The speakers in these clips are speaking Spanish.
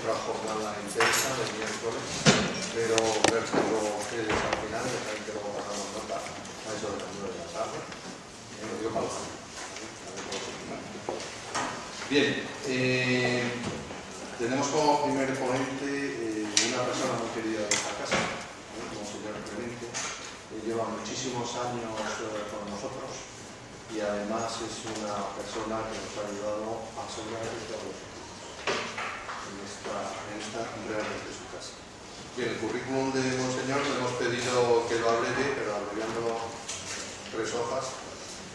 otra jornada intensa de miércoles, pero ver todo ustedes al final, de ahí que luego pasamos nota a eso de las 9 de la tarde. Nos dio para bien, tenemos como primer ponente una persona muy querida de esta casa, como el señor Clemente, que lleva muchísimos años con nosotros y además es una persona que nos ha ayudado a asegurar en esta realmente su casa. Bien, el currículum de Monseñor le hemos pedido que lo abreve, pero abreviando 3 hojas.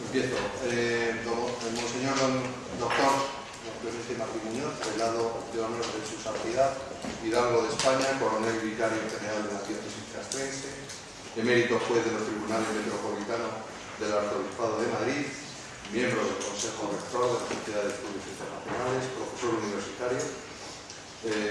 Empiezo. Monseñor doctor Clemente Martín Muñoz, prelado de honor de su santidad, Hidalgo de España, coronel vicario general de la diócesis castrense, emérito juez de los tribunales metropolitanos del Arzobispado de Madrid, miembro del Consejo Rector de la Sociedad de Estudios Internacionales, profesor universitario,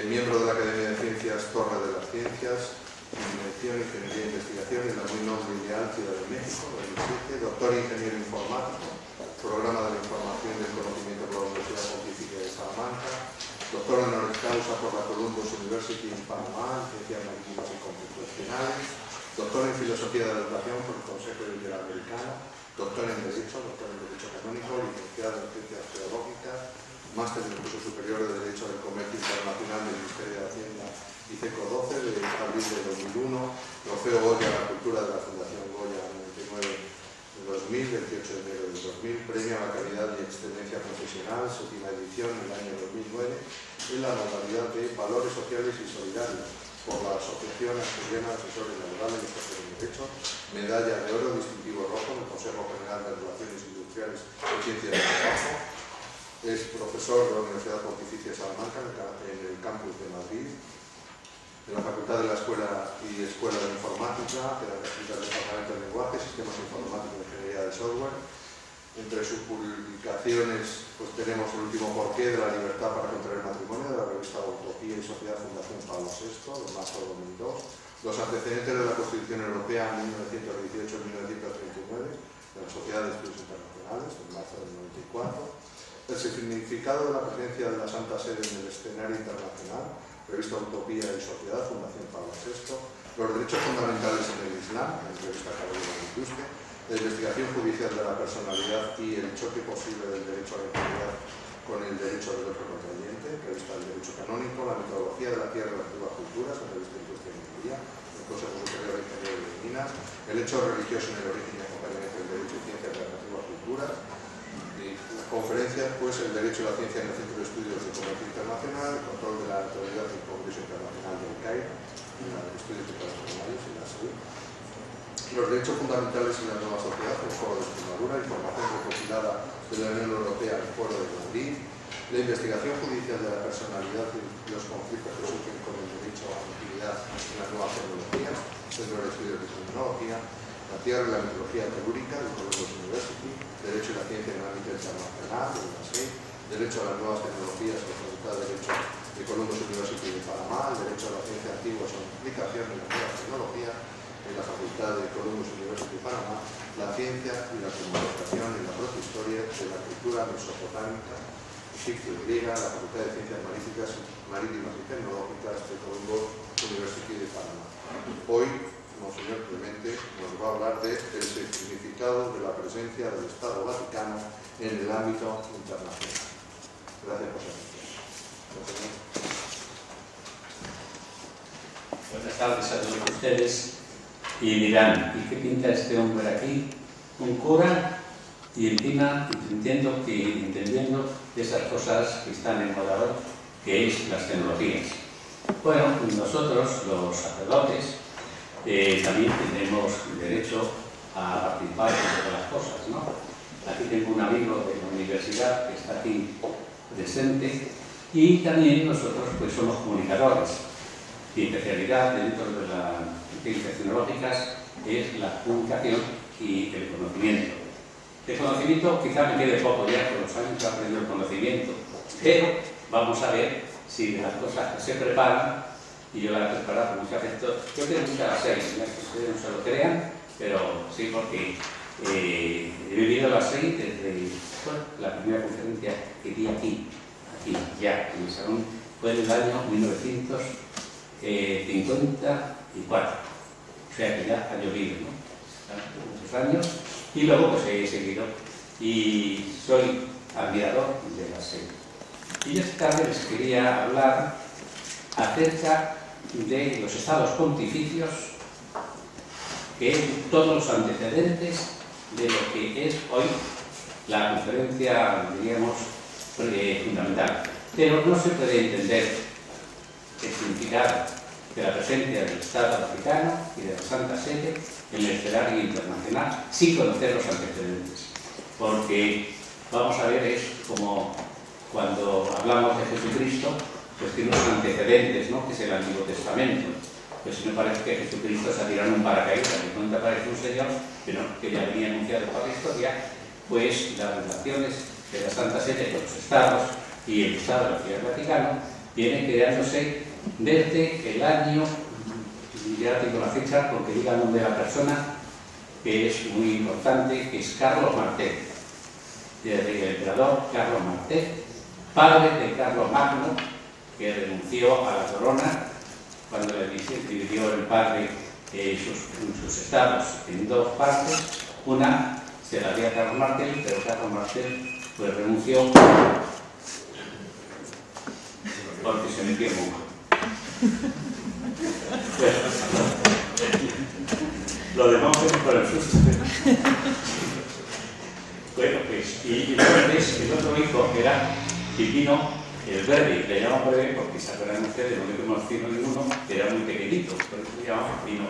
miembro de la Academia de Ciencias Torre de las Ciencias, Dirección, Ingeniería e Investigación en la muy noble y leal Ciudad de México, 2007, doctor ingeniero informático, Programa de la Información y del Conocimiento por la Universidad Pontificia de Salamanca, doctor honoris causa por la Columbus University en Panamá, en Ciencias Marítimas y Computacionales, doctor en Filosofía de la Educación por el Consejo Interamericano, doctor en Derecho Canónico, licenciado en Ciencias Teológicas, máster en el curso superior de Derecho del Comercio Internacional del Ministerio de Hacienda ICECO 12 de abril de 2001, trofeo Goya a la Cultura de la Fundación Goya 99 de 2000, 28 de enero de 2000, premio a la calidad y excelencia profesional, 7ª edición en el año 2009, en la modalidad de Valores Sociales y Solidarios por la Asociación Asturiana de Asesores Laborales y Asesores de Derecho, medalla de oro, distintivo rojo del Consejo General de Relaciones Industriales y Ciencias del Trabajo. Es profesor de la Universidad Pontificia de Salamanca en el campus de Madrid, en la Facultad de la Escuela y Escuela de Informática, Pedagogía del Departamento de Lenguaje, Sistemas Informáticos y Ingeniería de Software. Entre sus publicaciones pues tenemos El último porqué de la libertad para contraer matrimonio, de la revista Utopía y Sociedad Fundación Pablo VI, de marzo de 2002. Los antecedentes de la Constitución Europea 1918-1939, de la Sociedad de Estudios Internacionales, de marzo del 94. El significado de la presencia de la Santa Sede en el escenario internacional, revista Utopía y Sociedad, Fundación Pablo VI, los derechos fundamentales en el Islam, en la revista Caballero de Yuste, la investigación judicial de la personalidad y el choque posible del derecho a la intimidad con el derecho del otro contrayente, revista del Derecho Canónico, la metodología de la tierra y las antiguas culturas, en la revista Industria y Minería, el Consejo Superior de Ingeniería de Minas, el hecho religioso en el origen y acompañamiento del derecho y ciencias de las antiguas culturas, conferencias, pues el derecho y la ciencia en el Centro de Estudios de Comercio Internacional, el control de la autoridad del Congreso Internacional del CAIR, en la de Estudios Internacionales y la SEU, los derechos fundamentales en la nueva sociedad, el Foro de Extremadura, información recopilada de la Unión Europea, el Foro de Madrid, la investigación judicial de la personalidad y los conflictos que surgen con el derecho a la intimidad en las nuevas tecnologías, Centro de Estudios de Tecnología, la tierra y la mitología telúrica del Columbus University, derecho y la ciencia en el ámbito internacional, de la SEI, derecho a las nuevas tecnologías en la Facultad de Derecho de Columbus University de Panamá, el derecho a la ciencia antigua y su aplicación en las nuevas tecnologías en la Facultad de Columbus University de Panamá, la ciencia y la comunicación en la protohistoria de la cultura mesopotámica, egipcio y griega, la Facultad de Ciencias Marítimas y Tecnológicas de Columbus University de Panamá. Hoy, Monseñor Clemente nos va a hablar del significado de la presencia del Estado Vaticano en el ámbito internacional. Gracias por su atención. Buenas tardes a todos ustedes. Y dirán, ¿y qué pinta este hombre aquí? Un cura y encima entendiendo esas cosas que están en moda hoy, que es las tecnologías. Bueno, nosotros los sacerdotes también tenemos derecho a participar en todas las cosas, ¿no? Aquí tengo un amigo de la universidad que está aquí presente y también nosotros pues somos comunicadores. Mi especialidad dentro de las ciencias tecnológicas es la comunicación y el conocimiento. El conocimiento quizá me quede poco ya, con los años he aprendido el conocimiento, pero vamos a ver si de las cosas que se preparan, y yo las he preparado con mucho afecto, yo creo mucho a las 6, que ustedes no se lo crean, pero sí porque he vivido las 6 desde la primera conferencia que di aquí ya, en el salón fue en el año 1954. O sea que ya ha llovido, ¿no? Muchos años. Y luego pues he seguido y soy admirador de la SED. Y esta tarde les quería hablar acerca de los estados pontificios, que es todos los antecedentes de lo que es hoy la conferencia, diríamos, fundamental. Pero no se puede entender el significado de la presencia del Estado Vaticano y de la Santa Sede en el escenario internacional sin conocer los antecedentes. Porque, vamos a ver, es como cuando hablamos de Jesucristo, pues tiene unos antecedentes, ¿no?, que es el Antiguo Testamento. Pues si me parece que Jesucristo se ha tirado en un paracaídas y no te aparece un señor, que ya venía anunciado por la historia, pues las relaciones de la Santa Sede con los estados y el Estado de la Ciudad del Vaticano vienen creándose desde el año, ya tengo la fecha porque diga el nombre de la persona, que es muy importante, que es Carlos Martel, el emperador Carlos Martel, padre de Carlos Magno, que renunció a la corona cuando le dividió el padre sus estados en dos partes. Una se la dio a Carlos Martel, pero Carlos Martel pues renunció porque se metió en monja. Lo demás es por el susto. Bueno, pues, y entonces el otro hijo era Pipino el Breve, le llaman Breve porque se acuerdan ustedes, no le conocimos ninguno, era muy pequeñito, por eso se llama Pipino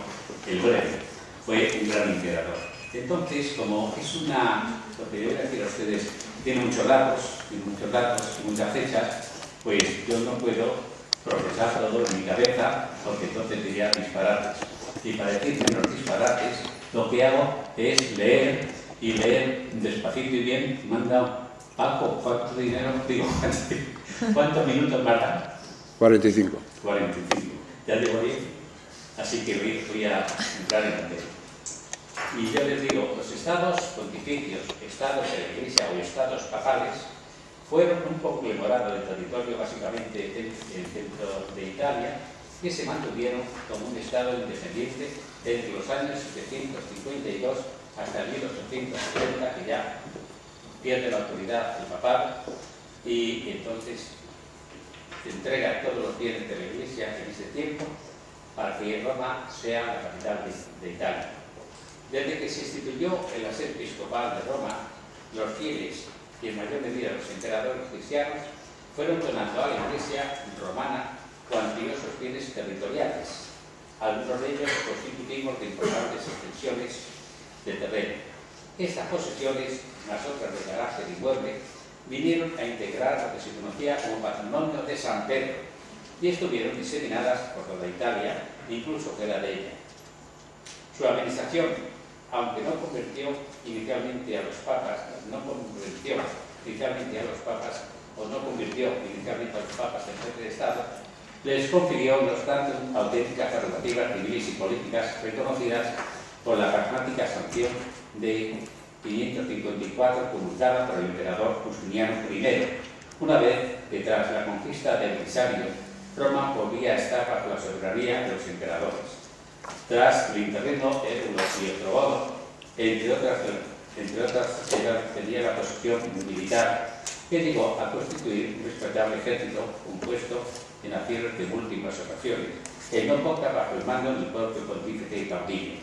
el Breve. Fue un gran emperador. Entonces, como es lo que yo voy a decir a ustedes, tiene muchos datos y muchas fechas, pues yo no puedo procesar todo en mi cabeza, porque entonces diría disparates. Y para decir menos disparates, lo que hago es leer, y leer despacito y bien. Manda Paco, ¿cuánto dinero? Digo, ¿cuántos minutos me dan? 45. 45. Ya llevo 10. Así que voy a entrar en materia. Y yo les digo, los estados pontificios, estados de la Iglesia o estados papales, fueron un conglomerado de territorio básicamente del centro de Italia, que se mantuvieron como un estado independiente desde los años 752 hasta el 1830, que ya pierde la autoridad el papado y entonces se entrega todos los bienes de la Iglesia en ese tiempo para que Roma sea la capital de Italia. Desde que se instituyó el aser episcopal de Roma, los fieles y en mayor medida los emperadores cristianos fueron donando a la Iglesia romana cuantiosos bienes territoriales, algunos de ellos constitutivos de importantes extensiones de terreno. Estas posesiones, más otras de carácter inmueble, vinieron a integrar lo que se conocía como patrimonio de San Pedro y estuvieron diseminadas por toda Italia, incluso fuera de ella. Su administración, aunque no convirtió inicialmente a los papas, en jefe de Estado, les confirió, no obstante, auténticas prerrogativas civiles y políticas reconocidas por la pragmática sanción de 554 promulgada por el emperador Justiniano I. Una vez que tras la conquista del Brisario, Roma volvía a estar bajo la soberanía de los emperadores. Tras el interregno Érulo y Ostrogodo, entre otras, tenía la posición militar que llegó a constituir un respetable ejército compuesto en acciones de múltiples ocasiones, en no pocas bajo el mando del propio pontífice Paulino.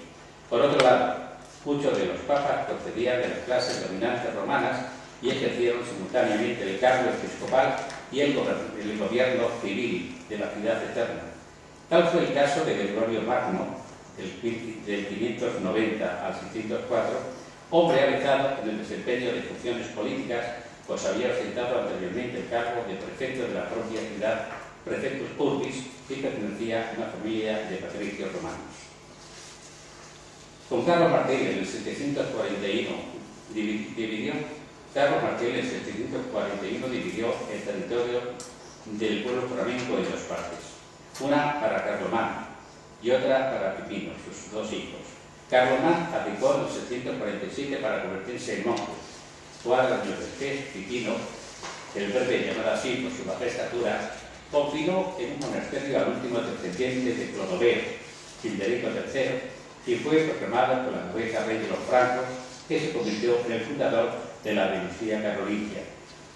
Por otro lado, muchos de los papas procedían de las clases dominantes romanas y ejercieron simultáneamente el cargo episcopal y el gobierno civil de la ciudad eterna. Tal fue el caso de Gregorio Magno, del 590 al 604, hombre avezado en el desempeño de funciones políticas, pues había ostentado anteriormente el cargo de prefecto de la propia ciudad, prefectus urbis, y pertenecía a una familia de patricios romanos. Con Carlos Martel en el 741 dividió el territorio del pueblo flamenco en dos partes, una para Carlomán y otra para Pipino, sus dos hijos. Carlomán abdicó en el 747 para convertirse en monje. 4 años después, Pipino, el Breve, llamado así por su baja estatura, confinó en un monasterio al último descendiente de Clodoveo, Childerico III, y fue proclamado por la nobleza rey de los francos, que se convirtió en el fundador de la dinastía carolingia.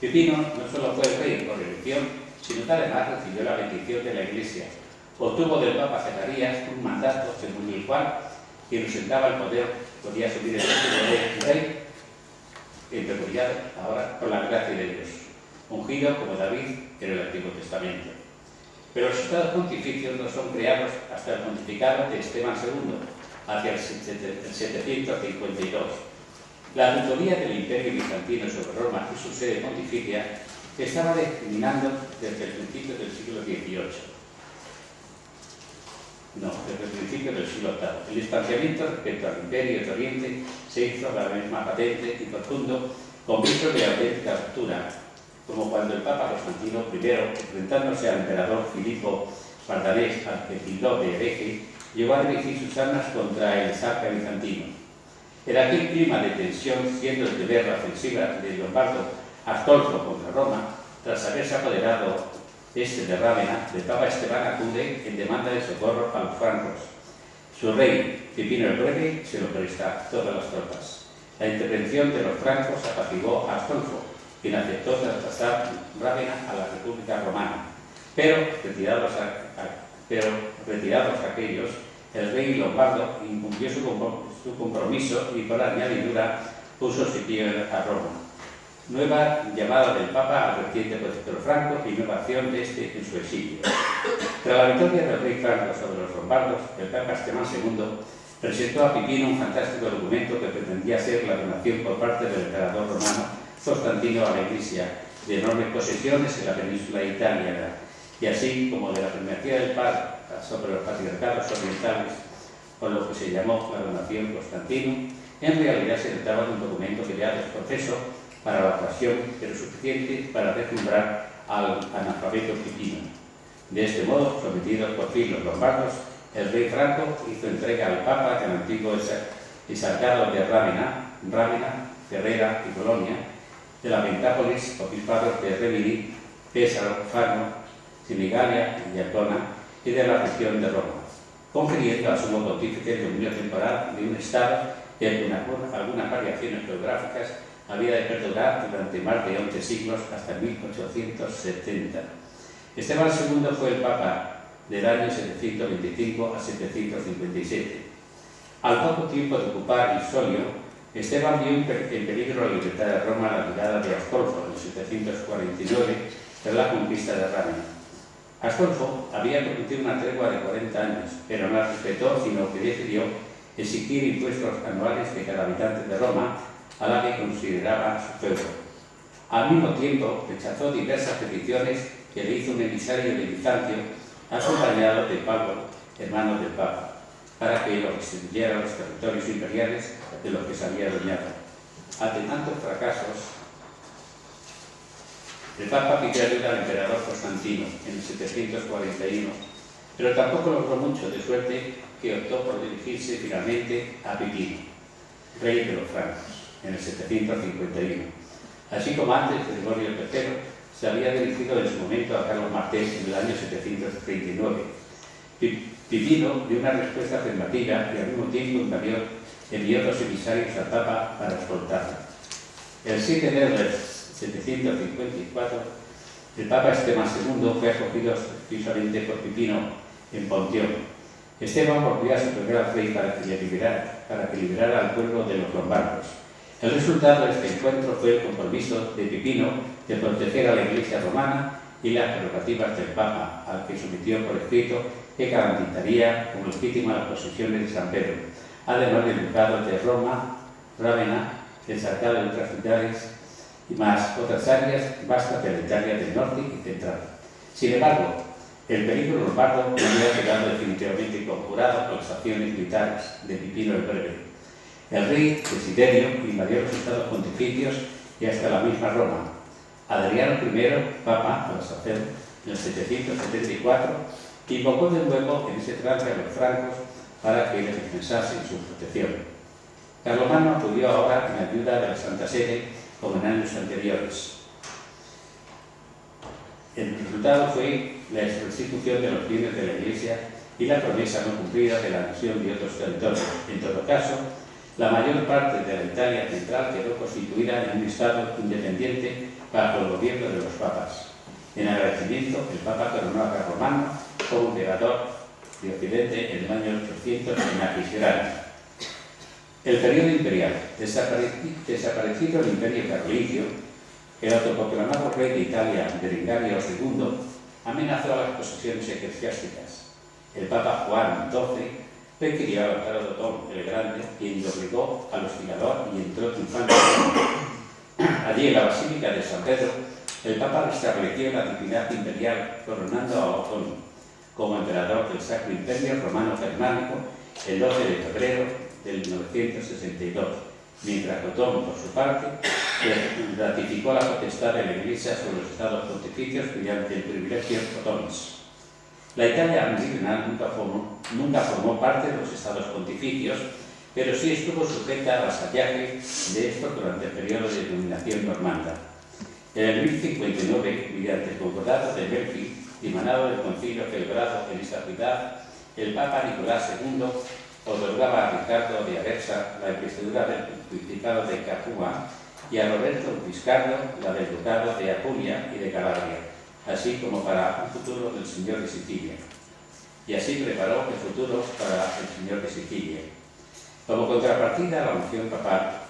Pipino no solo fue el rey por elección, sino que además recibió la bendición de la Iglesia. Obtuvo del Papa Zacarías un mandato según el cual quien ostentaba el poder podía subir el título de rey, entrecomillado ahora por la gracia de Dios, ungido como David en el Antiguo Testamento. Pero los estados pontificios no son creados hasta el pontificado de Esteban II, hacia el 752. La tutoría del Imperio Bizantino sobre Roma y su sede pontificia estaba declinando desde el principio del siglo XVIII. No, desde el principio del siglo VIII. El distanciamiento respecto al Imperio de Oriente se hizo cada vez más patente y profundo, con visos de auténtica ruptura, como cuando el Papa Constantino I, enfrentándose al emperador Filipo Bardanés, al que tildó de hereje, llegó a dirigir sus armas contra el Zarca bizantino. En aquel clima de tensión, siendo el deber la ofensiva del lombardo Astolfo contra Roma, tras haberse apoderado de Rávena, el Papa Esteban acude en demanda de socorro a los francos. Su rey, Pipino el Breve, se lo presta todas las tropas. La intervención de los francos apaciguó a Astolfo, quien aceptó traspasar Rávena a la República Romana. Pero retirados aquellos, el rey lombardo incumplió su compromiso y por añadidura puso sitio a Roma. Nueva llamada del Papa al reciente protector franco y nueva acción de este en su exilio. Tras la victoria del rey franco sobre los lombardos, el Papa Esteban II presentó a Pipino un fantástico documento que pretendía ser la donación por parte del emperador romano Constantino a la Iglesia de enormes posesiones en la península italiana, y así como de la primacía del Papa sobre los patriarcados orientales, con lo que se llamó la donación Constantino. En realidad se trataba de un documento que ya desproceso para la ocasión, pero suficiente para deslumbrar al analfabeto Pipino. De este modo, sometidos por fin los lombardos, el rey franco hizo entrega al Papa del antiguo exarcado de Rávena, Ferrera y Colonia, de la Pentápolis, obispados de Rimini, Pesaro, Fano, Senigallia y Ancona, y de la región de Roma, confiriendo al sumo pontífice el dominio temporal de un estado que con algunas variaciones geográficas había de perdurar durante más de 11 siglos hasta 1870. Esteban II fue el Papa del año 725 a 757. Al poco tiempo de ocupar el solio, Esteban vio en peligro la libertad de Roma a la llegada de Astolfo en 749 tras la conquista de Rávena. Astolfo había prometido una tregua de 40 años, pero no la respetó, sino que decidió exigir impuestos anuales de cada habitante de Roma, a la que consideraba su feudo. Al mismo tiempo, rechazó diversas peticiones que le hizo un emisario de Bizancio, acompañado de Pablo, hermano del Papa, para que lo restituyera a los territorios imperiales de los que se había adueñado. Ante tantos fracasos, el Papa pidió ayuda al emperador Constantino en el 741, pero tampoco logró mucho, de suerte que optó por dirigirse finalmente a Pipino, rey de los francos, en el 751. Así como antes Gregorio III se había dirigido en su momento a Carlos Martel en el año 739. Pipino dio una respuesta afirmativa y al mismo tiempo envió dos emisarios al Papa para escoltarlo. El 7 de enero del 754, el Papa Esteban II fue acogido precisamente por Pipino en Pontión. Esteban volvió a suponer al rey para que liberara al pueblo de los lombardos. El resultado de este encuentro fue el compromiso de Pipino de proteger a la Iglesia romana y las prerrogativas del Papa, al que sometió por escrito que garantizaría como legítima las posesiones de San Pedro, además del ducado de Roma, Rávena, el Sarcado de otras ciudades y más otras áreas vastas de la Italia del norte y central. Sin embargo, el peligro lombardo no había quedado definitivamente conjurado por las acciones militares de Pipino el Breve. El rey Desiderio invadió los estados pontificios y hasta la misma Roma. Adriano I, Papa, al sacer en el 774, invocó de nuevo en ese trance a los francos para que les dispensasen su protección. Carlomagno acudió ahora en ayuda de la Santa Sede como en años anteriores. El resultado fue la restitución de los bienes de la Iglesia y la promesa no cumplida de la anexión de otros territorios. En todo caso, la mayor parte de la Italia central quedó constituida en un Estado independiente bajo el gobierno de los papas. En agradecimiento, el Papa coronó a Carlomagno como emperador de Occidente en el año 800 en Aquisgrán. El periodo imperial. Desaparecido el imperio carolingio, el autoproclamado rey de Italia, Berengario II, amenazó a las posesiones eclesiásticas. El Papa Juan XII requirió al emperador Otón el Grande, quien lo obligó al hostigador y entró triunfante. Allí, en la Basílica de San Pedro, el Papa restableció la dignidad imperial, coronando a Otón como emperador del Sacro Imperio Romano Germánico el 12 de febrero del 962, mientras Otón, por su parte, ratificó la potestad de la Iglesia sobre los estados pontificios mediante el privilegio otonis. La Italia meridional nunca formó parte de los estados pontificios, pero sí estuvo sujeta al vasallaje de estos durante el periodo de dominación normanda. En el 1059, mediante el Concordato de Delfi, dimanado del concilio celebrado en esta ciudad, el Papa Nicolás II otorgaba a Ricardo de Aversa la investidura del Principado de Capua y a Roberto Guiscardo la del Ducado de Apulia y de Calabria, así como para un futuro del señor de Sicilia. Y así preparó el futuro para el señor de Sicilia. Como contrapartida a la unción papal,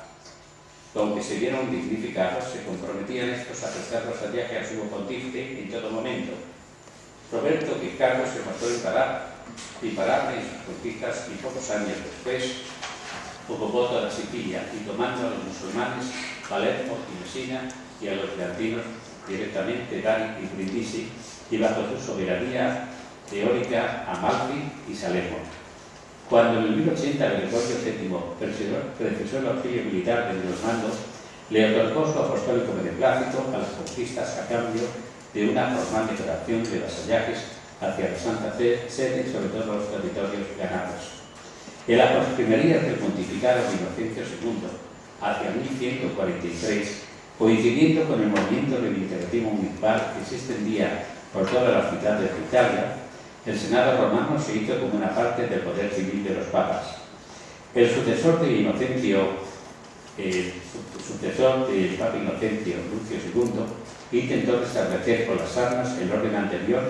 con que se vieron dignificados, se comprometían estos a prestar vasallaje al sumo pontífice en todo momento. Roberto Guiscardo se mostró imparable en sus conquistas y pocos años después ocupó toda Sicilia y tomando a los musulmanes Palermo y Messina y a los bizantinos directamente Bari y Brindisi y bajo su soberanía teórica Amalfi y Salerno. Cuando en el 1080 Gregorio VII precisó el auxilio militar de los mandos, le otorgó su apostólico beneplácito a las conquistas a cambio de una formal declaración de vasallajes hacia la Santa Sede, sobre todo los territorios ganados. En las postrimerías del pontificado de Inocencio II, hacia 1143, coincidiendo con el movimiento reivindicativo municipal que se extendía por todas las ciudades de Italia, el Senado romano se hizo como una parte del poder civil de los papas. El sucesor del Papa Inocencio, Lucio II, intentó restablecer con las armas el orden anterior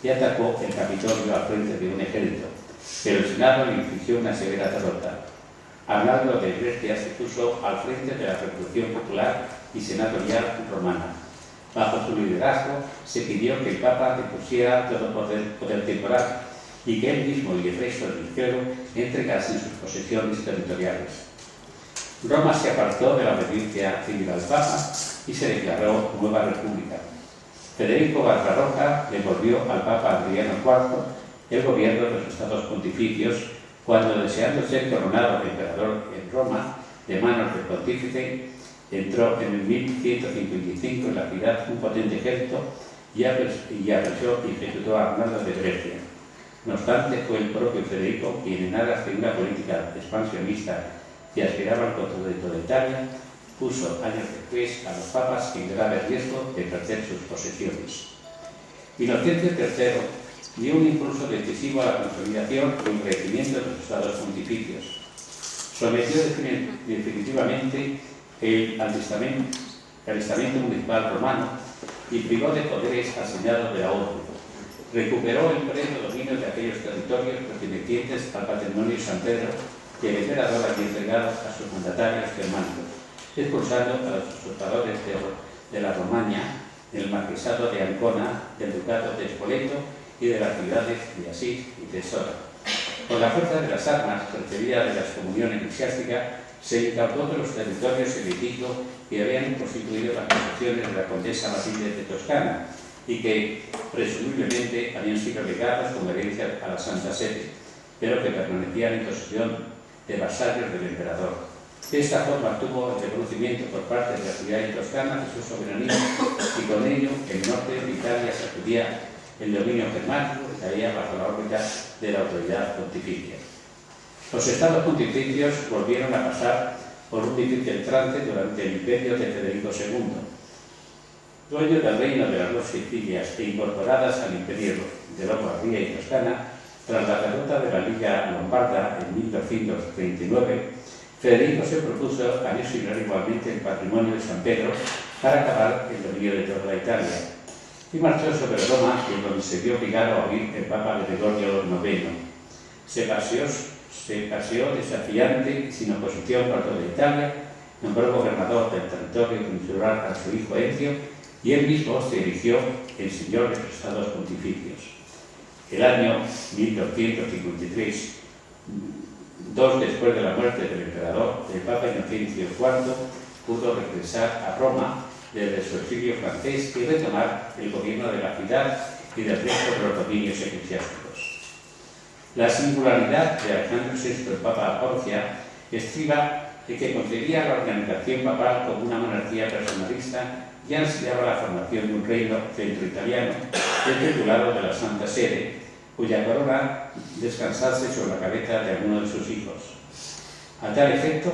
y atacó el Capitolio al frente de un ejército, pero el Senado le infligió una severa derrota. Arnaldo de Brescia se puso al frente de la Revolución Popular y Senatorial romana. Bajo su liderazgo se pidió que el Papa depusiera todo poder temporal y que él mismo y el resto del clero entregasen sus posesiones territoriales. Roma se apartó de la obediencia civil al Papa y se declaró nueva república. Federico Barbarroja devolvió al Papa Adriano IV el gobierno de los estados pontificios cuando, deseando ser coronado emperador en Roma de manos del pontífice, entró en el 1155 en la ciudad un potente ejército y apresó y ejecutó a Arnaldo de Brescia. No obstante, fue el propio Federico quien, en aras de una política expansionista que aspiraba al control de toda Italia, puso años después a los papas en grave riesgo de perder sus posesiones. Inocencio III dio un impulso decisivo a la consolidación y enriquecimiento de los estados pontificios. Sometió definitivamente el alistamento municipal romano y privó de poderes al Senado de la Orden. Recuperó el pleno dominio de aquellos territorios pertenecientes al patrimonio San Pedro que el emperador había entregado a sus mandatarios germánicos, expulsando a los usurpadores de la Romaña, del marquesado de Ancona, del ducado de Spoleto y de las ciudades de Asís y de Sora. Por la fuerza de las armas recibida de la excomunión eclesiástica, se incautó de los territorios helenísticos que habían constituido las posesiones de la condesa Matilde de Toscana y que presumiblemente habían sido legados como herencia a la Santa Sede, pero que permanecían en posesión de vasallos del emperador. De esta forma tuvo el reconocimiento por parte de la ciudad de Toscana de su soberanía y con ello el norte de Italia sacudía el dominio germánico y caía bajo la órbita de la autoridad pontificia. Los estados pontificios volvieron a pasar por un difícil trance durante el imperio de Federico II. dueño del reino de las dos Sicilias e incorporadas al imperio de Lombardía y Toscana, tras la derrota de la Liga Lombarda en 1239, Federico se propuso anexionar igualmente el patrimonio de San Pedro para acabar el dominio de toda Italia, y marchó sobre Roma, en donde se vio obligado a huir el Papa Gregorio IX. Se paseó desafiante y sin oposición por toda Italia, nombró gobernador del territorio peninsular a su hijo Ezio, y él mismo se erigió en señor de los Estados Pontificios. El año 1253, dos después de la muerte del emperador, el Papa Inocencio IV pudo regresar a Roma desde su exilio francés y retomar el gobierno de la ciudad y del resto de los dominios eclesiásticos. La singularidad de Alejandro VI, el Papa Borgia, estriba en que concebía la organización papal como una monarquía personalista y ansiaba la formación de un reino centro-italiano, el titulado de la Santa Sede, cuya corona descansase sobre la cabeza de alguno de sus hijos. A tal efecto,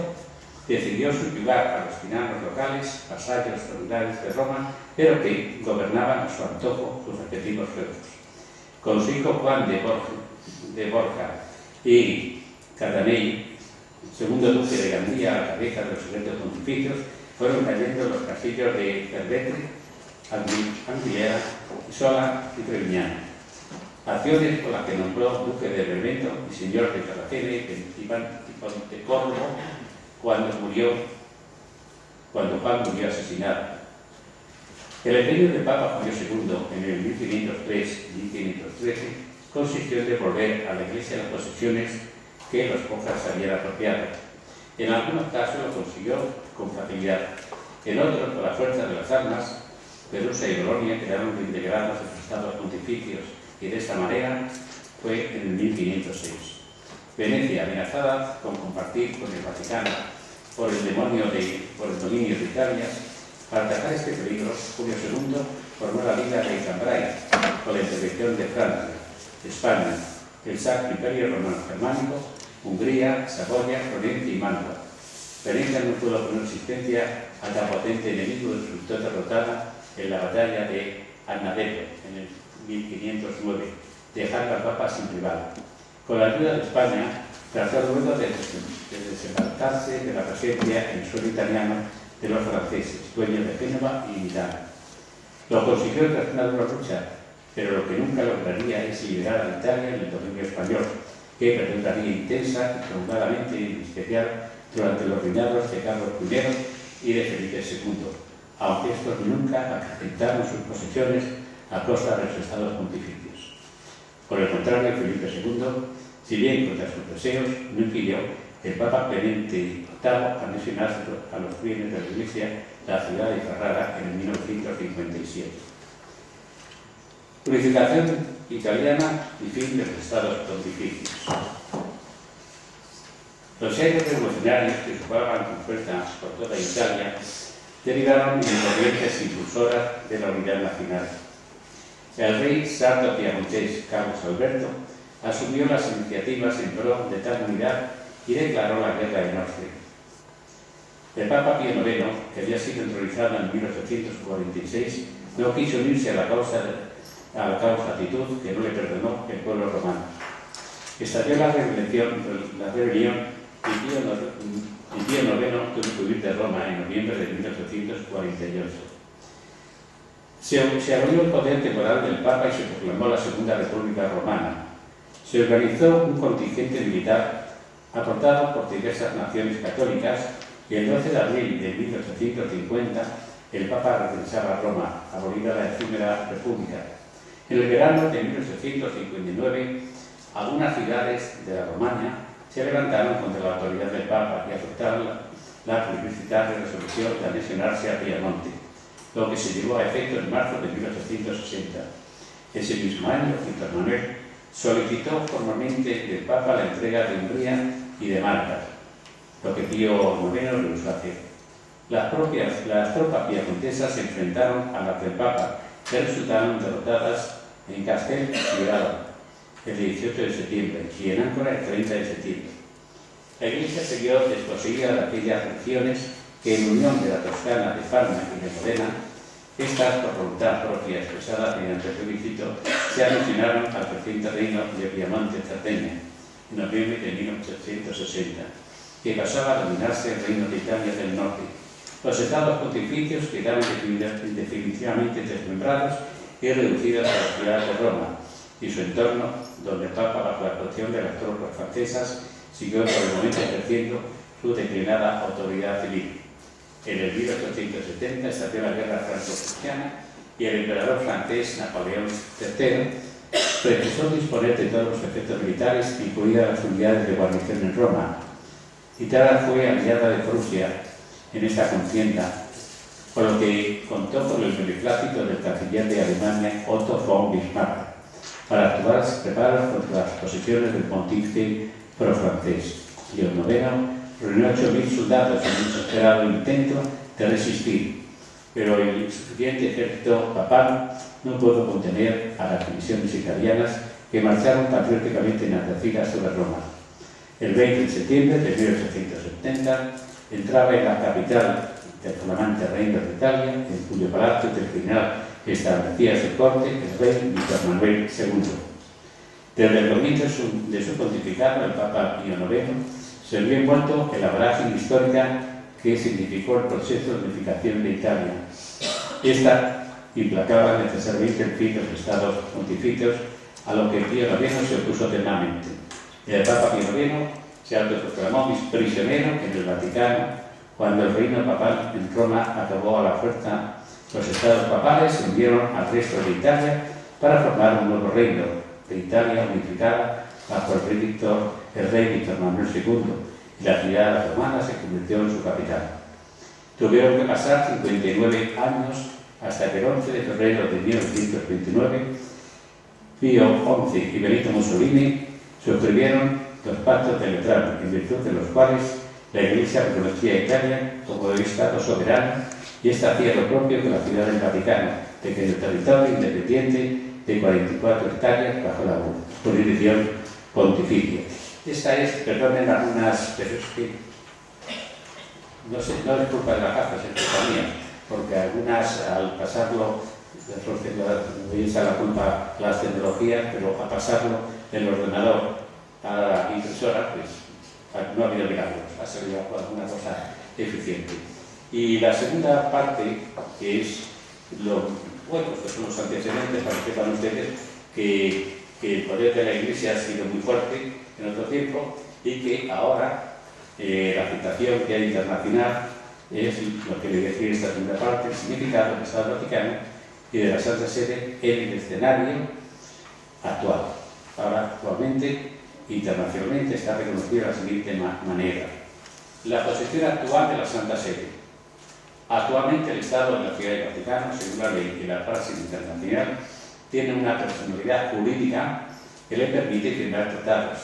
decidió subyugar a los tiranos locales, vasallos feudales de Roma, pero que gobernaban a su antojo sus respectivos feudos. Con su hijo Juan de Borja y Catanei, segundo duque de Gandía, a la cabeza de los secretos pontificios, fueron cayendo los castillos de Cervetri, Anguilera, Isola y Treviñano. Acciones por las que nombró duque de Benevento y señor de Cartagena y Pontecorvo cuando Juan murió asesinado. El empeño del Papa Julio II en el 1503 y 1513 consistió en devolver a la Iglesia las posesiones que los monjas habían apropiado. En algunos casos lo consiguió con facilidad, en otros, por la fuerza de las armas, Perusa y Bolonia quedaron integrados en los estados pontificios, y de esta manera fue en el 1506. Venecia, amenazada con compartir con el Vaticano por el dominio de Italia, para atacar este peligro, Julio II formó la Liga de Cambrai con la intervención de Francia, España, el Sacro Imperio Romano Germánico, Hungría, Saboya, Florencia y Mantua. Venecia no pudo poner resistencia a tan potente enemigo y resultó derrotada en la batalla de Annadeto en el 1509, dejando al Papa sin rival. Con la ayuda de España, trató luego de desembarcarse de la presencia en suelo italiano de los franceses, dueños de Génova y Milán. Lo consiguió tras una dura lucha, pero lo que nunca lograría es liberar a Italia del dominio español, que perduraría intensa y prolongadamente, en especial durante los reinados de Carlos I y de Felipe II, aunque estos nunca acrecentaron sus posesiones a costa de los estados pontificios. Por el contrario, Felipe II, si bien contra sus deseos, no impidió el Papa Clemente VIII anexionar a los bienes de la Iglesia la ciudad de Ferrara en el 1957. Unificación italiana y fin de los estados pontificios. Los aires revolucionarios que se jugaban con fuerza por toda Italia derivaron en corrientes impulsoras de la unidad nacional. El rey sardo piamontés Carlos Alberto asumió las iniciativas en pro de tal unidad y declaró la guerra en Austria. El Papa Pío IX, que había sido entronizado en 1846, no quiso unirse a la causa actitud que no le perdonó el pueblo romano. Estalló la rebelión y Pío IX tuvo que huir de Roma en noviembre de 1848. Se abolió el poder temporal del Papa y se proclamó la Segunda República Romana. Se organizó un contingente militar aportado por diversas naciones católicas y el 12 de abril de 1850 el Papa regresaba a Roma, abolida la efímera República. En el verano de 1859, algunas ciudades de la Romagna se levantaron contra la autoridad del Papa y aceptaron la plebiscitaria resolución de anexionarse a Piamonte, lo que se llevó a efecto en marzo de 1860. Ese mismo año, Víctor Manuel solicitó formalmente del Papa la entrega de Hungría y de Malta, lo que Pío IX rehusó hacer. Las tropas piamontesas se enfrentaron a las del Papa, que resultaron derrotadas en Castel y Grado el 18 de septiembre y en Áncora el 30 de septiembre. La Iglesia se vio desposeída de aquellas regiones que, en unión de la Toscana, de Parma y de Modena, Estas, por voluntad propia expresada mediante el plebiscito, se anexionaron al creciente reino de Piamonte-Cerdeña en noviembre de 1860, que pasaba a dominarse el reino de Italia del Norte. Los estados pontificios quedaron definitivamente desmembrados y reducidos a la ciudad de Roma y su entorno, donde el Papa, bajo la protección de las tropas francesas, siguió por el momento ejerciendo su declinada autoridad civil. En el 1870 estalló la guerra franco-prusiana y el emperador francés Napoleón III precisó disponer de todos los efectos militares, incluidas las unidades de guarnición en Roma. Italia fue aliada de Prusia en esta contienda, por lo que contó con el beneplácito del canciller de Alemania, Otto von Bismarck, para actuar preparados contra las posiciones del pontífice pro-francés. León IX reunió 8.000 soldados en un desesperado intento de resistir, pero el insuficiente ejército papal no pudo contener a las divisiones italianas que marcharon patrióticamente enardecidas sobre Roma. El 20 de septiembre de 1870 entraba en la capital del flamante Reino de Italia, en cuyo palacio terminal establecía su corte el rey Víctor Manuel II. Desde el comienzo de su pontificado, el Papa Pío IX se vio envuelto en la vorágine histórica que significó el proceso de unificación de Italia. Esta implacaba necesariamente el fin de los estados pontificios, a lo que Pío IX se opuso terminamente. El Papa Pío IX se autoproclamó prisionero en el Vaticano cuando el reino papal en Roma acabó a la fuerza. Los estados papales se unieron al resto de Italia para formar un nuevo reino de Italia unificada bajo el rey Víctor Manuel II, y la ciudad romana se convirtió en su capital. Tuvieron que pasar 59 años hasta que el 11 de febrero de 1929 Pío XI y Benito Mussolini suscribieron los pactos de Letrán, en virtud de los cuales la Iglesia reconocía a Italia como Estado soberano y esta hacía lo propio que la ciudad del Vaticano, pequeño territorio independiente de 44 hectáreas bajo la jurisdicción pontificia. Esta es, perdonen algunas, pero es que no es culpa de las gafas, es culpa mía, porque algunas al pasarlo, voy a echar la culpa a las tecnologías, pero a pasarlo del ordenador a la impresora, pues no ha habido milagros, ha salido alguna cosa eficiente. Y la segunda parte, que es pues son los antecedentes para que sepan ustedes que el poder de la Iglesia ha sido muy fuerte en otro tiempo y que ahora la aceptación que hay internacional es lo que le decía esta segunda parte, el significado del Estado Vaticano y de la Santa Sede en el escenario actual. Ahora, actualmente, internacionalmente está reconocida de la siguiente manera. La posición actual de la Santa Sede. Actualmente el Estado de la Ciudad del Vaticano, según la ley y la praxis internacional, tiene una personalidad jurídica que le permite firmar tratados,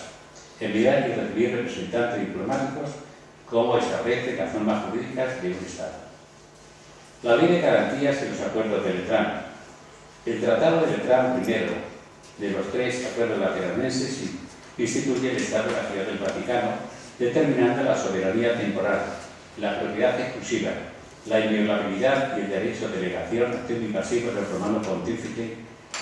enviar y recibir representantes diplomáticos, como establecen las normas jurídicas de un Estado. La ley de garantías y los acuerdos de Letrán. El Tratado de Letrán primero de los 3 acuerdos lateranenses instituye el Estado de la Ciudad del Vaticano, determinando la soberanía temporal, la propiedad exclusiva, la inviolabilidad y el derecho de delegación, acción y pasivo del romano pontífice,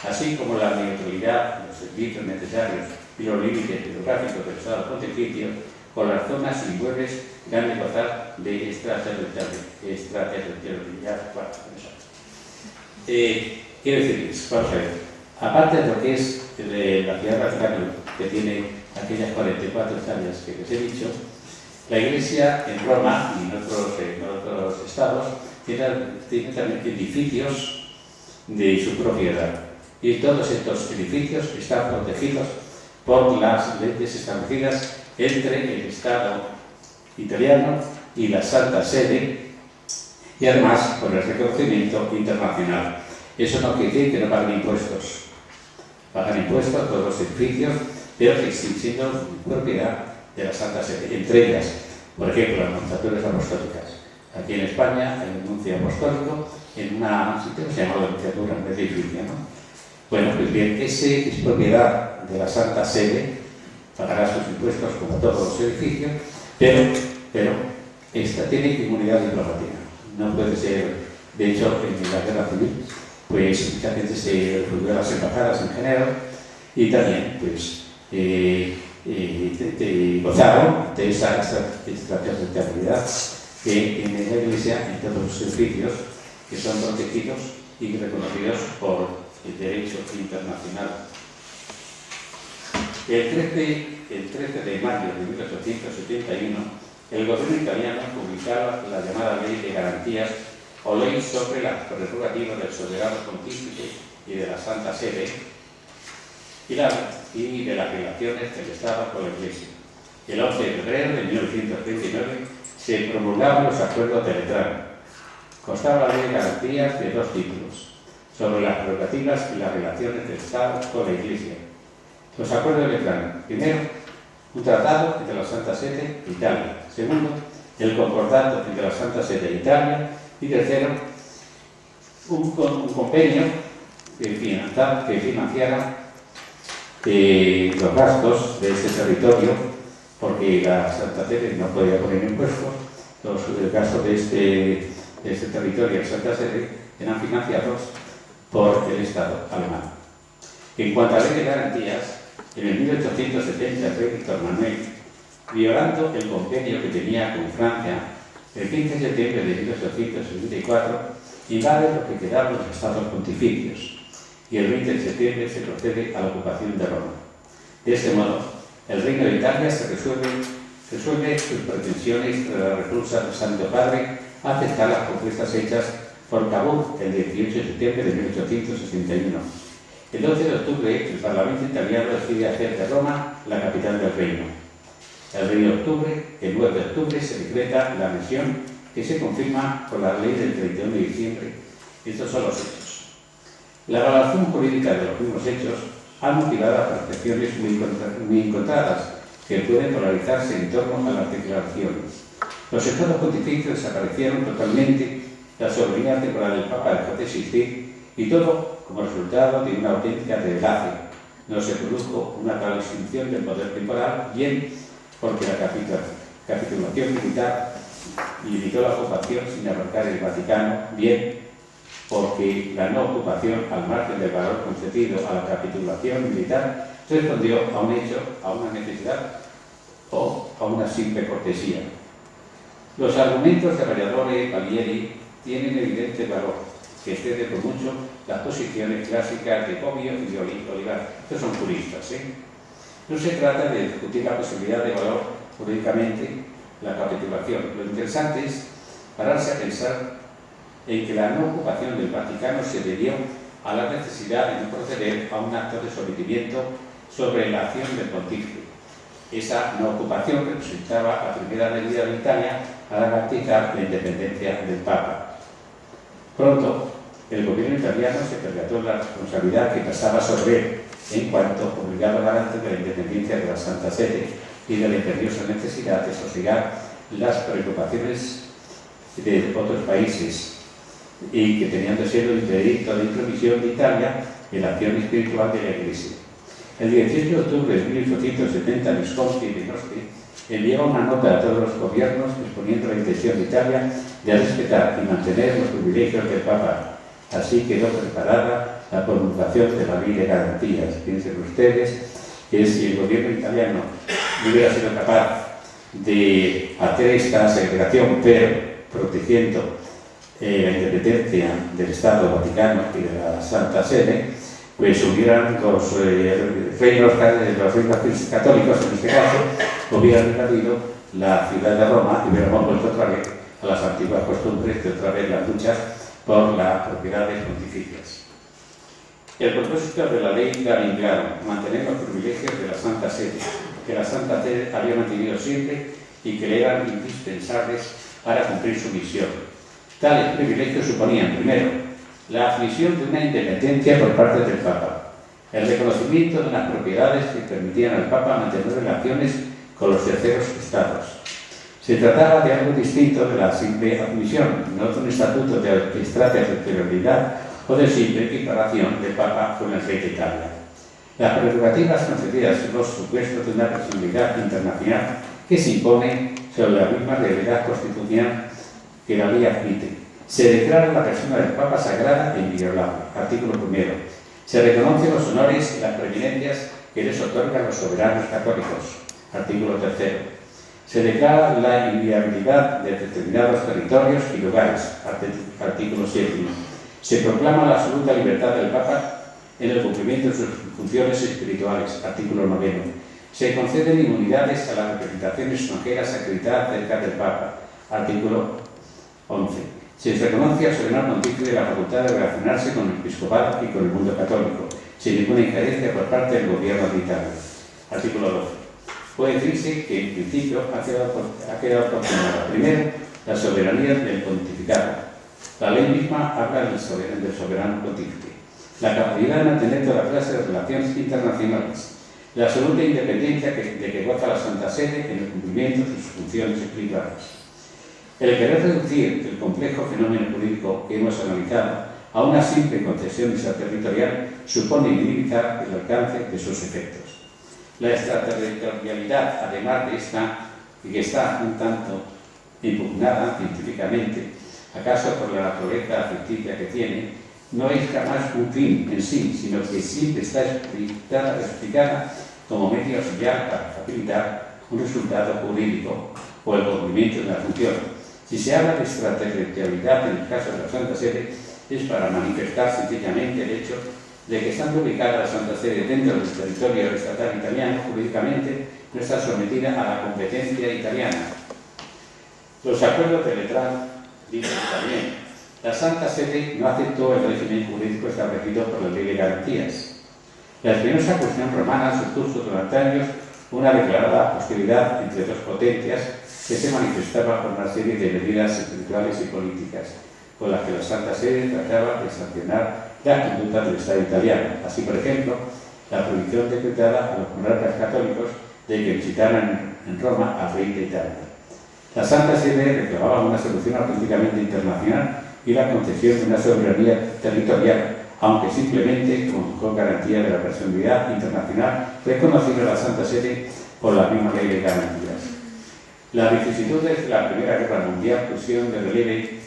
así como la neutralidad, los servicios necesarios y los límites geográficos del Estado pontificio, con las zonas inmuebles que han de gozar de extraterritorialidad. Quiero decirles, vamos a ver, aparte de lo que es la Ciudad del Vaticano, que tiene aquellas 44 hectáreas que les he dicho, la Iglesia en Roma y en otros estados tiene también edificios de su propiedad. Y todos estos edificios están protegidos por las leyes establecidas entre el Estado italiano y la Santa Sede, y además por el reconocimiento internacional. Eso no quiere decir que no paguen impuestos. Pagan impuestos todos los edificios, pero que siguen siendo propiedad de la Santa Sede, entre ellas, por ejemplo, las nunciaturas apostólicas. Aquí en España hay un nuncio apostólico en una sitio que se llama la nunciatura en vez de edificio, ¿no? Bueno, pues bien, ese es propiedad de la Santa Sede, pagará sus impuestos como todos los edificios, pero esta tiene inmunidad diplomática. No puede ser De hecho, en la guerra civil, pues mucha gente se refugió a las embajadas en general y también, pues, gozaron de esa estrategia de estabilidad que en la Iglesia, en todos los edificios, que son protegidos y reconocidos por el derecho internacional. El 13 de mayo de 1871, el gobierno italiano publicaba la llamada Ley de Garantías o Ley sobre las prerrogativas del soberano pontífice y de la Santa Sede y de las relaciones del Estado con la Iglesia. El 11 de febrero de 1939 se promulgaban los acuerdos de Letrán. Constaba la Ley de Garantías de 2 títulos, sobre las prerrogativas y las relaciones del Estado con la Iglesia. Los acuerdos de Letrán. Primero, un tratado entre la Santa Sede e Italia. Segundo, el concordato entre la Santa Sede e Italia. Y tercero, un convenio que financiara los gastos de ese territorio, porque la Santa Sede no podía poner impuestos. Los gastos de este territorio de Santa Sede eran financiados por el Estado alemán. En cuanto a la Ley de Garantías, en el 1870 el rey Víctor Manuel, violando el convenio que tenía con Francia, el 15 de septiembre de 1874 invade lo que quedaban los estados pontificios y el 20 de septiembre se procede a la ocupación de Roma. De este modo, el Reino de Italia se resuelve sus pretensiones tras la repulsa del Santo Padre a aceptar las propuestas hechas por Cavour el 18 de septiembre de 1861. El 12 de octubre, el Parlamento italiano decide hacer de Roma la capital del reino. El 9 de octubre, se decreta la adhesión que se confirma por la ley del 31 de diciembre. Estos son los hechos. La evaluación jurídica de los mismos hechos ha motivado percepciones muy encontradas que pueden polarizarse en torno a las declaraciones. Los estados pontificios desaparecieron totalmente, la soberanía temporal del Papa dejó de existir y todo como resultado de una auténtica desgracia. No se produjo una tal extinción del poder temporal, bien porque la capitulación militar limitó la ocupación sin abarcar el Vaticano, bien porque la no ocupación, al margen del valor concedido a la capitulación militar, respondió a un hecho, a una necesidad o a una simple cortesía. Los argumentos de Valladolid y Palieri tienen evidente valor, que excede por mucho las posiciones clásicas de Bobbio y Olivar. Estos son juristas, No se trata de discutir la posibilidad de valor jurídicamente la capitulación. Lo interesante es pararse a pensar en que la no ocupación del Vaticano se debió a la necesidad de no proceder a un acto de sometimiento sobre la acción del pontífice. Esa no ocupación representaba la primera medida de Italia a garantizar la independencia del Papa. Pronto, el gobierno italiano se percató la responsabilidad que pasaba sobre él en cuanto obligado garante de la independencia de la Santa Sede y de la imperiosa necesidad de sosigar las preocupaciones de otros países y que tenían de ser el delito de intromisión de Italia en la acción espiritual de la Iglesia. El 18 de octubre de 1870, Visconti de Nosti envió una nota a todos los gobiernos exponiendo la intención de Italia de respetar y mantener los privilegios del Papa. Así quedó preparada la promulgación de la Ley de Garantías. Piensen ustedes que si el gobierno italiano no hubiera sido capaz de hacer esta segregación, pero protegiendo la independencia del Estado Vaticano y de la Santa Sede, pues hubieran los reinos católicos, en este caso, hubieran invadido la ciudad de Roma y hubiéramos vuelto otra vez a las antiguas costumbres de otra vez las luchas por las propiedades pontificias. El propósito de la ley era bien claro: mantener los privilegios de la Santa Sede, que la Santa Sede había mantenido siempre y que le eran indispensables para cumplir su misión. Tales privilegios suponían, primero, la admisión de una independencia por parte del Papa, el reconocimiento de unas propiedades que permitían al Papa mantener relaciones con los terceros estados. Se trataba de algo distinto de la simple admisión, no de un estatuto de extraterritorialidad o de simple equiparación del Papa con el rey de Italia. Las prerrogativas concedidas son los supuestos de una personalidad internacional que se impone sobre la misma realidad constitucional que la ley admite. Se declara la persona del Papa sagrada e inviolable. Artículo 1. Se reconocen los honores y las preeminencias que les otorgan los soberanos católicos. Artículo 3. Se declara la inviolabilidad de determinados territorios y lugares. Artículo 7. Se proclama la absoluta libertad del Papa en el cumplimiento de sus funciones espirituales. Artículo 9. Se conceden inmunidades a las representaciones extranjeras acreditadas cerca del Papa. Artículo 11. Se reconoce al soberano pontífice la facultad de relacionarse con el episcopado y con el mundo católico, sin ninguna injerencia por parte del gobierno de Italia. Artículo 12. Puede decirse que, en principio, ha quedado confirmada, primero, la soberanía del pontificado. La ley misma habla del soberano pontífice. La capacidad de mantener toda clase de relaciones internacionales. La absoluta independencia de que goza la Santa Sede en el cumplimiento de sus funciones espirituales. El querer reducir el complejo fenómeno jurídico que hemos analizado a una simple concesión extraterritorial supone limitar el alcance de sus efectos. La extraterritorialidad, además de esta, que está un tanto impugnada científicamente, acaso por la naturaleza ficticia que tiene, no es jamás un fin en sí, sino que siempre está explicada como medio auxiliar para facilitar un resultado jurídico o el cumplimiento de la función. Si se habla de extraterritorialidad en el caso de la Santa Sede, es para manifestar sencillamente el hecho de que, estando ubicada la Santa Sede dentro del territorio estatal italiano, jurídicamente no está sometida a la competencia italiana. Los acuerdos de Letrán dicen también: la Santa Sede no aceptó el régimen jurídico establecido por la Ley de Garantías. La espinosa cuestión romana supuso durante años una declarada hostilidad entre dos potencias que se manifestaba por una serie de medidas espirituales y políticas, con las que la Santa Sede trataba de sancionar la conducta del Estado italiano. Así, por ejemplo, la prohibición decretada a los monarcas católicos de que visitaran en Roma al rey de Italia. La Santa Sede reclamaba una solución auténticamente internacional y la concesión de una soberanía territorial, aunque simplemente con garantía de la personalidad internacional reconocida a la Santa Sede por la misma Ley de Garantías. Las vicisitudes de la Primera Guerra Mundial pusieron de relieve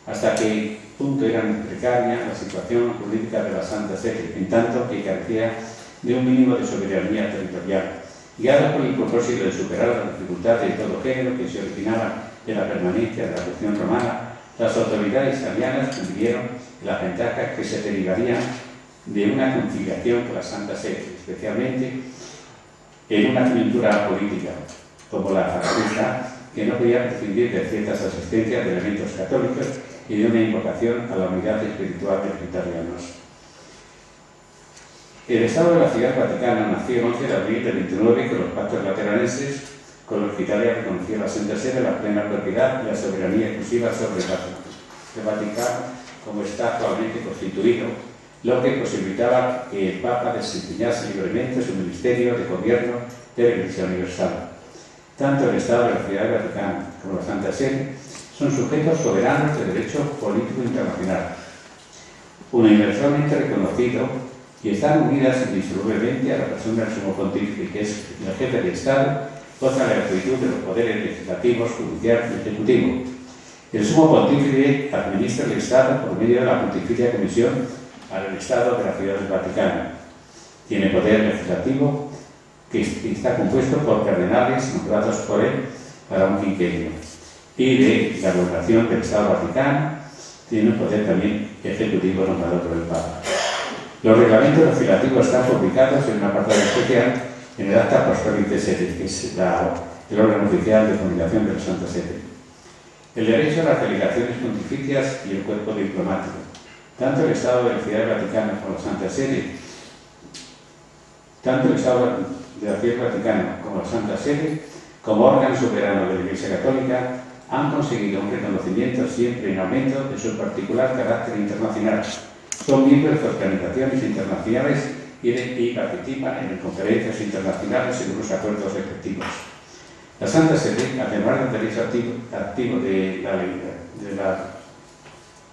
hasta qué punto era precaria la situación jurídica de la Santa Sede, en tanto que carecía de un mínimo de soberanía territorial. Guiados por el propósito de superar las dificultades de todo género que se originaban de la permanencia de la cuestión romana, las autoridades italianas consiguieron las ventajas que se derivarían de una conciliación con la Santa Sede, especialmente en una coyuntura política como la fascista, que no podía prescindir de ciertas asistencias de elementos católicos y de una invocación a la unidad espiritual de los italianos. El Estado de la Ciudad Vaticana nació el 11 de abril del 29 con los pactos lateranenses, con los que Italia reconoció a la Santa Sede la plena propiedad y la soberanía exclusiva sobre el Vaticano como está actualmente constituido, lo que posibilitaba que el Papa desempeñase libremente su ministerio de gobierno de la Iglesia Universal. Tanto el Estado de la Ciudad del Vaticano como la Santa Sede son sujetos soberanos de derecho político internacional, universalmente reconocido, y están unidas indisolublemente a la persona del Sumo Pontífice, que es el jefe de Estado, goza la gratuidad de los poderes legislativos, judicial y ejecutivo. El Sumo Pontífice administra el Estado por medio de la Pontificia Comisión al Estado de la Ciudad del Vaticano. Tiene poder legislativo que está compuesto por cardenales nombrados por él para un quinquenio. Y de la gobernación del Estado Vaticano tiene un poder también ejecutivo nombrado por el Papa. Los reglamentos legislativos están publicados en un apartado especial en el Acta Apostolicae Sedis, que es el órgano oficial de comunicación de la Santa Sede. El derecho a las delegaciones pontificias y el cuerpo diplomático. Tanto el Estado de la Ciudad del Vaticano como la Santa Sede, como órgano soberano de la Iglesia Católica, han conseguido un reconocimiento siempre en aumento de su particular carácter internacional. Son miembros de organizaciones internacionales y participan en conferencias internacionales y en los acuerdos respectivos. La Santa Sede, además del derecho activo de la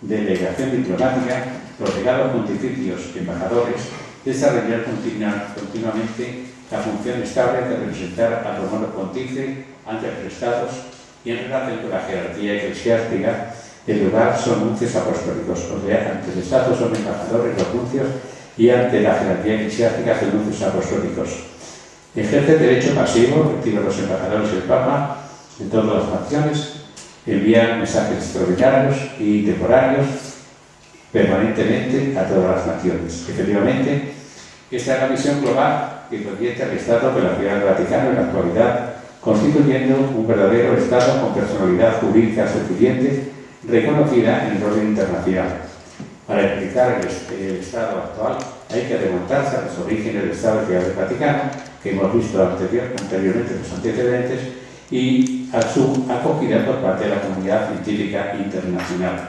delegación diplomática, los legados pontificios y embajadores desarrollan continuamente la función estable de representar al romano pontífice ante los estados y en relación con la jerarquía eclesiástica El lugar son nuncios apostólicos, o sea, ante el Estado son embajadores los nuncios y ante la jerarquía eclesiástica son nuncios apostólicos. Ejerce derecho pasivo, recibe los embajadores del Papa de todas las naciones, envía mensajes extraordinarios y temporarios permanentemente a todas las naciones. Efectivamente, esta es la visión global que proyecta el Estado de la Ciudad del Vaticano en la actualidad, constituyendo un verdadero Estado con personalidad jurídica suficiente, reconocida en el orden internacional. Para explicar el Estado actual hay que remontarse a los orígenes del Estado de la Ciudad del Vaticano, que hemos visto anteriormente en los antecedentes, y a su acogida por parte de la comunidad científica internacional.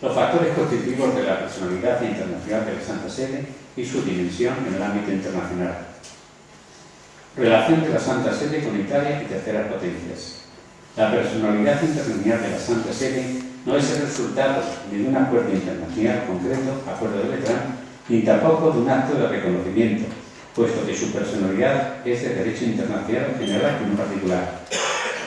Los factores constitutivos de la personalidad internacional de la Santa Sede y su dimensión en el ámbito internacional. Relación de la Santa Sede con Italia y terceras potencias. La personalidad internacional de la Santa Sede no es el resultado ni de un acuerdo internacional concreto, acuerdo de Letrán, ni tampoco de un acto de reconocimiento, puesto que su personalidad es de derecho internacional general y no particular.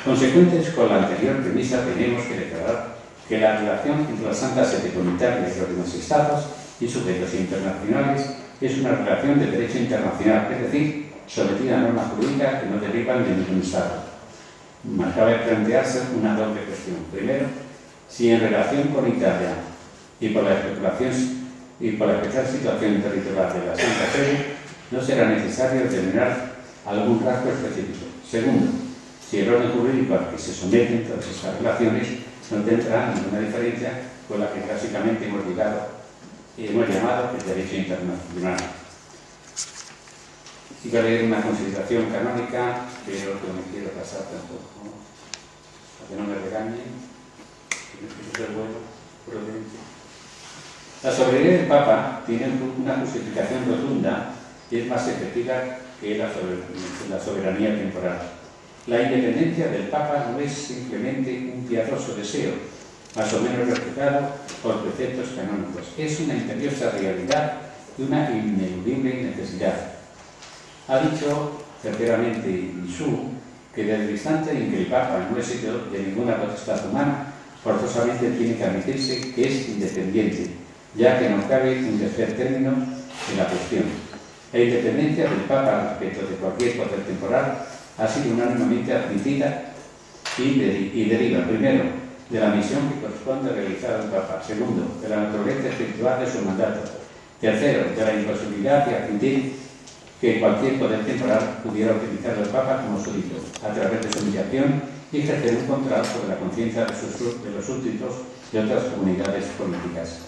Consecuentes con la anterior premisa, tenemos que declarar que la relación entre la Santa Sede con Italia y los demás estados y sujetos internacionales es una relación de derecho internacional, es decir, sometida a normas jurídicas que no derivan de ningún estado. Más cabe plantearse una doble cuestión. Primero, si en relación con Italia y por la especial situación territorial de la Santa Sede no será necesario determinar algún rasgo específico. Segundo, si el orden jurídico al que se someten todas estas relaciones no tendrá ninguna diferencia con la que clásicamente hemos llamado el derecho internacional. Iba a leer una consideración canónica, pero que no me quiero pasar tampoco, ¿no? Para que no me regañen, que no ser bueno, prudente. La soberanía del Papa tiene una justificación rotunda y es más efectiva que la soberanía temporal. La independencia del Papa no es simplemente un piadoso deseo, más o menos reflejado por preceptos canónicos. Es una imperiosa realidad y una ineludible necesidad. Ha dicho certeramente Misú que desde el instante en que el Papa no es hecho de ninguna potestad humana, forzosamente tiene que admitirse que es independiente, ya que no cabe un tercer término en la cuestión. La independencia del Papa respecto de cualquier poder temporal ha sido unánimemente admitida y deriva, primero, de la misión que corresponde realizar al Papa, segundo, de la naturaleza espiritual de su mandato, tercero, de la imposibilidad de admitir que cualquier poder temporal pudiera utilizar al Papa como súbdito, a través de su humillación y ejercer un control sobre la conciencia de los súbditos de otras comunidades políticas.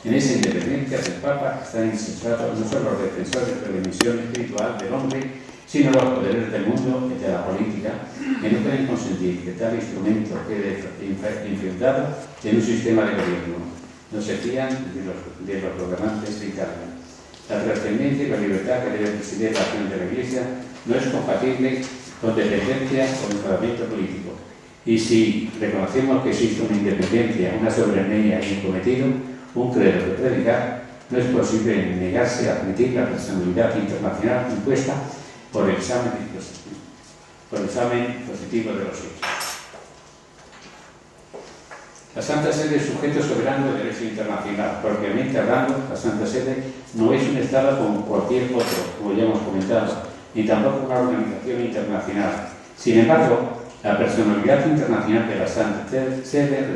En esa independencia del Papa están insensatos no solo los defensores de la misión espiritual del hombre, sino los poderes del mundo y de la política, que no pueden consentir que tal instrumento quede infiltrado en un sistema de gobierno. No se fían de los gobernantes de Italia. La trascendencia y la libertad que debe presidir la acción de la Iglesia no es compatible con dependencia o mejoramiento político. Y si reconocemos que existe una independencia, una soberanía y un cometido, un credo que predicar, no es posible negarse a admitir la personalidad internacional impuesta por el examen positivo de los hechos. La Santa Sede es sujeto soberano del derecho internacional. Propiamente hablando, la Santa Sede no es un Estado como cualquier otro, como ya hemos comentado, ni tampoco una organización internacional. Sin embargo, la personalidad internacional de la Santa Sede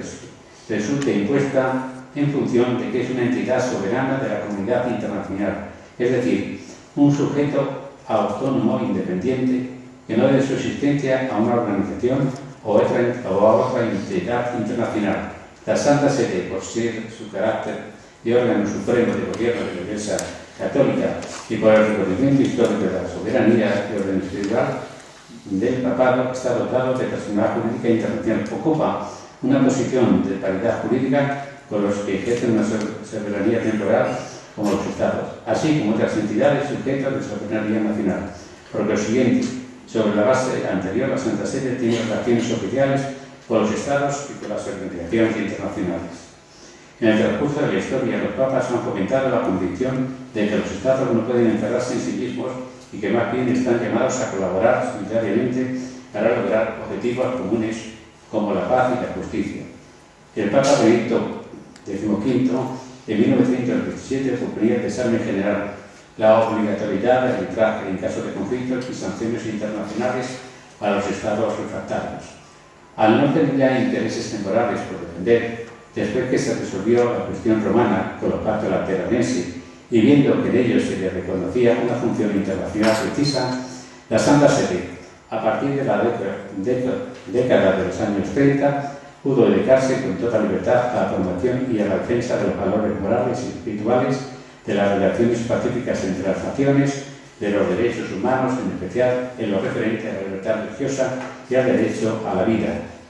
resulta impuesta en función de que es una entidad soberana de la comunidad internacional, es decir, un sujeto autónomo independiente que no debe su existencia a una organización o a otra entidad internacional. La Santa Sede, por ser su carácter de órgano supremo de gobierno de la Iglesia Católica y por el reconocimiento histórico de la soberanía de orden espiritual del Papado, está dotado de personalidad jurídica internacional. Ocupa una posición de paridad jurídica con los que ejercen una soberanía temporal como los Estados, así como otras entidades sujetas de soberanía nacional. Por lo siguiente, sobre la base anterior, la Santa Sede tiene relaciones oficiales con los Estados y con las organizaciones internacionales. En el transcurso de la historia, los papas han fomentado la convicción de que los estados no pueden encerrarse en sí mismos y que más bien están llamados a colaborar solidariamente para lograr objetivos comunes como la paz y la justicia. El Papa Benedicto XV, en 1917, proponía el examen general, la obligatoriedad de arbitraje en caso de conflictos y sanciones internacionales a los estados refractarios. Al no tener ya intereses temporales por defender, después que se resolvió la cuestión romana con los pactos lateranenses y viendo que en ellos se le reconocía una función internacional precisa, la Santa Sede, a partir de la década de los años 30, pudo dedicarse con toda libertad a la promoción y a la defensa de los valores morales y espirituales, de las relaciones pacíficas entre las naciones, de los derechos humanos, en especial en lo referente a la libertad religiosa y al derecho a la vida,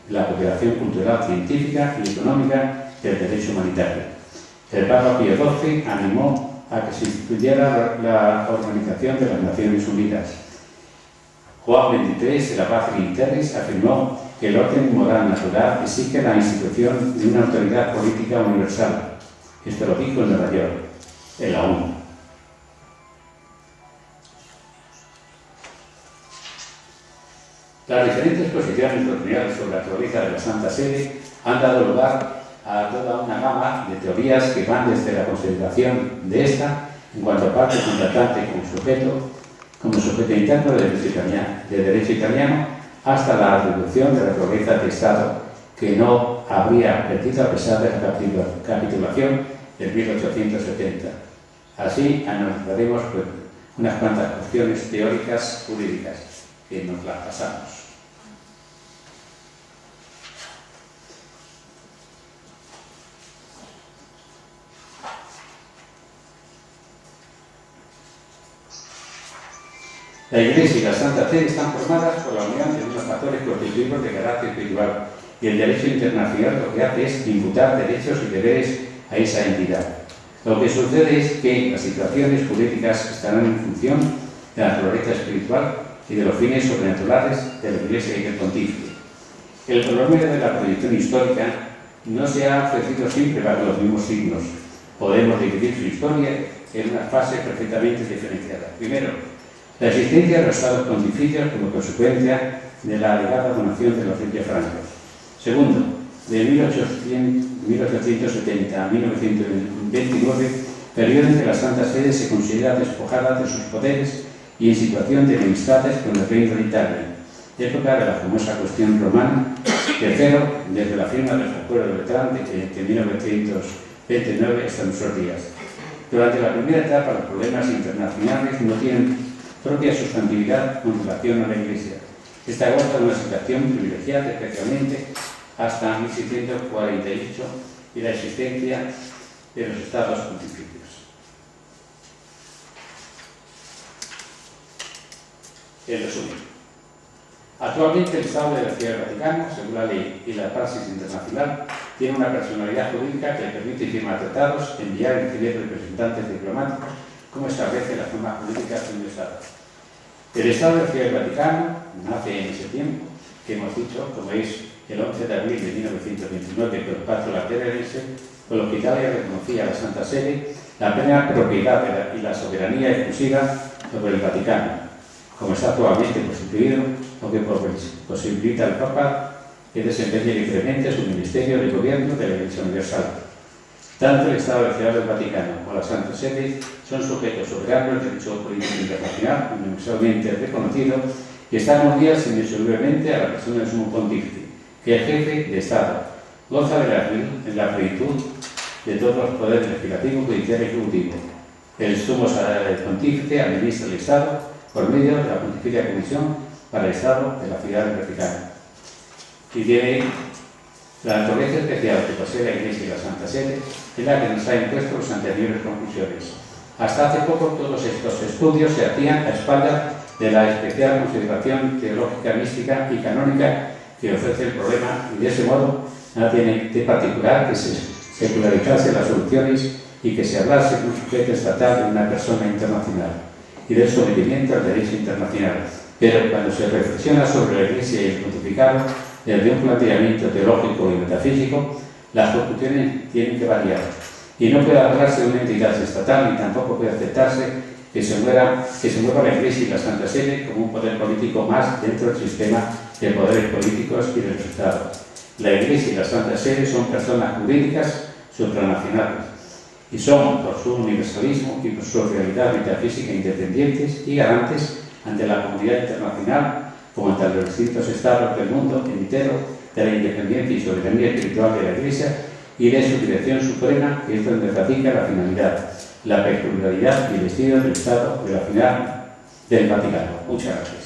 la cooperación cultural, científica y económica del derecho humanitario. El Papa Pío XII animó a que se instituyera la Organización de las Naciones Unidas. Juan XXIII, de la Paz Terris, afirmó que el orden moral natural exige la institución de una autoridad política universal. Esto lo dijo en Nueva York, en la ONU. Las diferentes posiciones doctrinales sobre la naturaleza de la Santa Sede han dado lugar a toda una gama de teorías que van desde la consideración de esta en cuanto a parte contratante como sujeto interno de derecho italiano, hasta la atribución de la naturaleza de Estado que no habría perdido a pesar de la capitulación del 1870. Así analizaremos unas cuantas cuestiones teóricas jurídicas que nos las pasamos. La Iglesia y la Santa Sede están formadas por la unión de unos factores constitutivos de carácter espiritual y el derecho internacional lo que hace es imputar derechos y deberes a esa entidad. Lo que sucede es que las situaciones jurídicas estarán en función de la naturaleza espiritual y de los fines sobrenaturales de la Iglesia y del Pontífice. El problema de la proyección histórica no se ha ofrecido siempre bajo los mismos signos. Podemos dividir su historia en unas fases perfectamente diferenciadas. Primero, la existencia de los estados pontificios como consecuencia de la alegada donación de los reyes francos. Segundo, de 1870 a 1929, periodo en que la Santa Sede se considera despojada de sus poderes y en situación de enemistades con el Reino de Italia, época de la famosa cuestión romana. Tercero, desde la firma del Acuerdo de Letrán de 1929 hasta nuestros días. Durante la primera etapa, los problemas internacionales no tienen propia sustantividad con relación a la Iglesia. Esta goza de una situación privilegiada, especialmente hasta 1648 y la existencia de los estados pontificios. En resumen, actualmente el Estado de la Ciudad del Vaticano, según la ley y la praxis internacional, tiene una personalidad jurídica que le permite firmar tratados, enviar y recibir representantes diplomáticos, como establece la forma política de un Estado. El Estado de la Ciudad del Vaticano nace en ese tiempo, que hemos dicho, como es el 11 de abril de 1929, con el Pacto Lateranense, con lo que Italia reconocía a la Santa Sede la plena propiedad y la soberanía exclusiva sobre el Vaticano, como está actualmente constituido, lo que posibilita al Papa que desempeñe libremente su ministerio de gobierno de la Iglesia Universal. Tanto el Estado de la Ciudad del Vaticano como la Santa Sede son sujetos soberanos del derecho político internacional universalmente reconocido y están unidas indissolublemente a la persona del Sumo Pontífice, que es jefe de Estado, goza de la plenitud de todos los poderes legislativo, judicial y ejecutivo. El Sumo Pontífice administra el Estado por medio de la Pontificia Comisión para el Estado de la Ciudad del Vaticano. Y tiene la naturaleza especial que posee la Iglesia y la Santa Sede es la que nos ha impuesto las anteriores conclusiones. Hasta hace poco todos estos estudios se hacían a espaldas de la especial consideración teológica, mística y canónica que ofrece el problema, y de ese modo nada tiene de particular que se secularizase las soluciones y que se hablase de un sujeto estatal de una persona internacional y del sometimiento al derecho internacional. Pero cuando se reflexiona sobre la Iglesia y el pontificado desde un planteamiento teológico y metafísico, Las proporciones tienen que variar y no puede hablarse de una entidad estatal, ni tampoco puede aceptarse que se mueva la Iglesia y la Santa Sede como un poder político más dentro del sistema de poderes políticos y del Estado. La Iglesia y la Santa Sede son personas jurídicas supranacionales y son, por su universalismo y por su realidad metafísica, independientes y garantes ante la comunidad internacional como ante los distintos estados del mundo entero de la independencia y soberanía espiritual de la Iglesia y de su dirección suprema, que es donde radica la finalidad, la peculiaridad y el destino del Estado de la final del Vaticano. Muchas gracias.